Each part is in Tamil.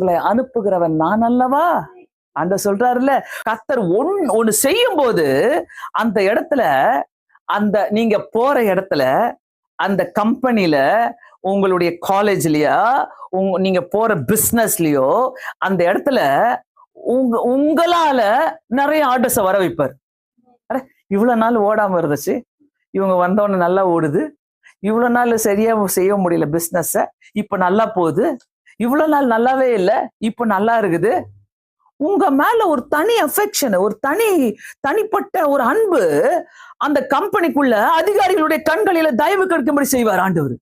உங்களை அனுப்புகிறவன் நான் அல்லவா? அந்த சொல்றாருல்ல, கர்த்தர் ஒண்ணு செய்யும் போது அந்த இடத்துல, அந்த நீங்க போற இடத்துல, அந்த கம்பெனில, உங்களுடைய காலேஜ்லயா, நீங்க போற பிசினஸ்லயோ, அந்த இடத்துல உங்களால நிறைய ஆர்டர்ஸ வர வைப்பார். இவ்வளவு நாள் ஓடாம இருந்துச்சு, இவங்க வந்தோன்னு நல்லா ஓடுது. இவ்வளவு நாள் சரியா செய்ய முடியல பிசினஸ், இப்ப நல்லா போகுது. இவ்வளவு நாள் நல்லாவே இல்லை, இப்ப நல்லா இருக்குது. உங்க மேல ஒரு தனி அஃபெக்ஷன், ஒரு தனிப்பட்ட ஒரு அன்பு அந்த கம்பெனிக்குள்ள அதிகாரிகளுடைய கண்களில தயவு கிடைக்கும்படி செய்வார் ஆண்டவர்.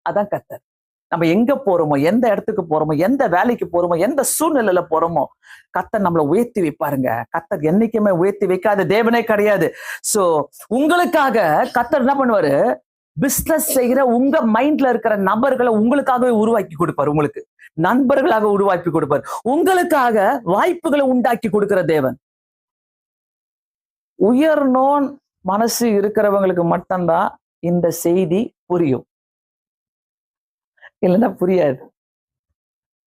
அதான் கர்த்தர். நம்ம எங்க போறோமோ, எந்த இடத்துக்கு போறோமோ, எந்த வேலைக்கு போறோமோ, எந்த சூழ்நிலையில போறோமோ, கர்த்தர் நம்மளை உயர்த்தி வைப்பாருங்க. கர்த்தர் என்னைக்குமே உயர்த்தி வைக்காத தேவனே கிடையாது. சோ உங்களுக்காக கர்த்தர் என்ன பண்ணுவாரு, பிசினஸ் செய்கிற உங்க மைண்ட்ல இருக்கிற நபர்களை உங்களுக்காகவே உருவாக்கி கொடுப்பார். உங்களுக்கு நண்பர்களாக உருவாக்கி கொடுப்பார். உங்களுக்காக வாய்ப்புகளை உண்டாக்கி கொடுக்கிற தேவன். உயர்நோன் மனசு இருக்கிறவங்களுக்கு மட்டும்தான் இந்த செய்தி புரியும், இல்லைன்னா புரியாது.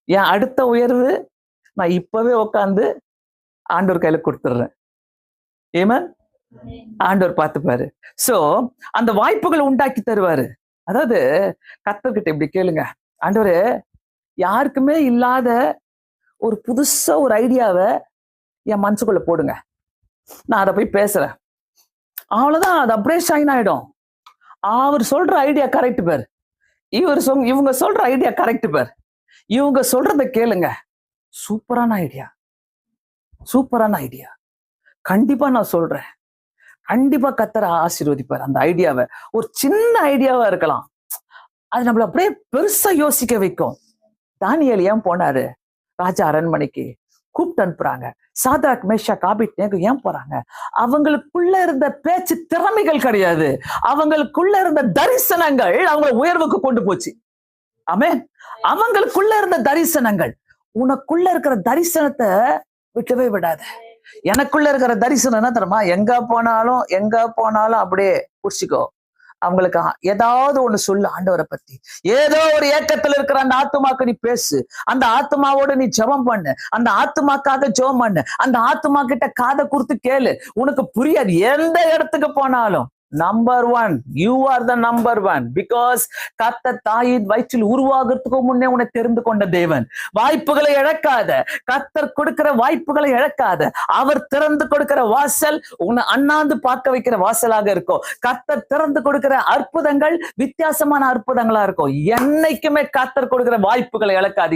என் அடுத்த உயர்வு நான் இப்பவே உட்காந்து ஆண்டவர் கையில கொடுத்துடுறேன். ஏமன், ஆண்டவர் பார்த்துப்பாரு. சோ அந்த வாய்ப்புகளை உண்டாக்கி தருவாரு. அதாவது கர்த்தர்கிட்ட இப்படி கேளுங்க, ஆண்டவரே யாருக்குமே இல்லாத ஒரு புதுசா ஒரு ஐடியாவை என் மனசுக்குள்ள போடுங்க, நான் அதை போய் பேசுறேன். அவ்வளவுதான், அது அப்படியே ஷைன் ஆயிடும். அவர் சொல்ற ஐடியா கரெக்ட் பேர், இவங்க சொல்ற ஐடியா கரெக்ட் பேர், இவங்க சொல்றதை கேளுங்க. சூப்பரான ஐடியா, சூப்பரான ஐடியா. கண்டிப்பா நான் சொல்றேன், கண்டிப்பா கர்த்தர் ஆசீர்வதிப்பார் அந்த ஐடியாவை. ஒரு சின்ன ஐடியாவா இருக்கலாம், அது நம்மள அப்படியே பெருசா யோசிக்க வைக்கும். தானியேல் ஏன் போனாரு ராஜா அரண்மனைக்கு? கூப்பிட்டு அனுப்புறாங்க. சாத்ராக், மேஷாக், ஆபேத்நேகோ ஏன் போறாங்க? அவங்களுக்குள்ள இருந்த பேச்சு திறமைகள் கிடையாது, அவங்களுக்குள்ள இருந்த தரிசனங்கள் அவங்களை உயர்வுக்கு கொண்டு போச்சு. ஆமென். அவங்களுக்குள்ள இருந்த தரிசனங்கள். உனக்குள்ள இருக்கிற தரிசனத்தை விட்டவே விடாத. எனக்குள்ள இருக்கிற தரிசனம் என்ன தெரியுமா? எங்க போனாலும் அப்படியே புடிச்சிக்கோ. அவங்களுக்கு ஏதாவது ஒண்ணு சொல்லு ஆண்டவரை பத்தி. ஏதோ ஒரு ஏக்கத்துல இருக்கிற அந்த ஆத்துமாக்கு நீ பேசு, அந்த ஆத்துமாவோட நீ ஜெபம் பண்ணு, அந்த ஆத்துமாக்காக ஜெபம் பண்ணு, அந்த ஆத்துமா கிட்ட காதை கொடுத்து கேளு. உனக்கு புரியாது. எந்த இடத்துக்கு போனாலும் number one, you are the number one. Because கர்த்தர் தாயின் வயிற்றில் உருவாகிறதுக்கு முன்னே உன்னை தெரிந்து கொண்ட தேவன். வாய்ப்புகளை இழக்காத, கர்த்தர் கொடுக்கிற வாய்ப்புகளை இழக்காத. அவர் திறந்து கொடுக்கிற வாசல் உன்னை அண்ணாந்து பார்க்க வைக்கிற வாசலாக இருக்கும். கர்த்தர் திறந்து கொடுக்கிற அற்புதங்கள் வித்தியாசமான அற்புதங்களா இருக்கும். என்னைக்குமே கர்த்தர் கொடுக்கிற வாய்ப்புகளை இழக்காதீங்க.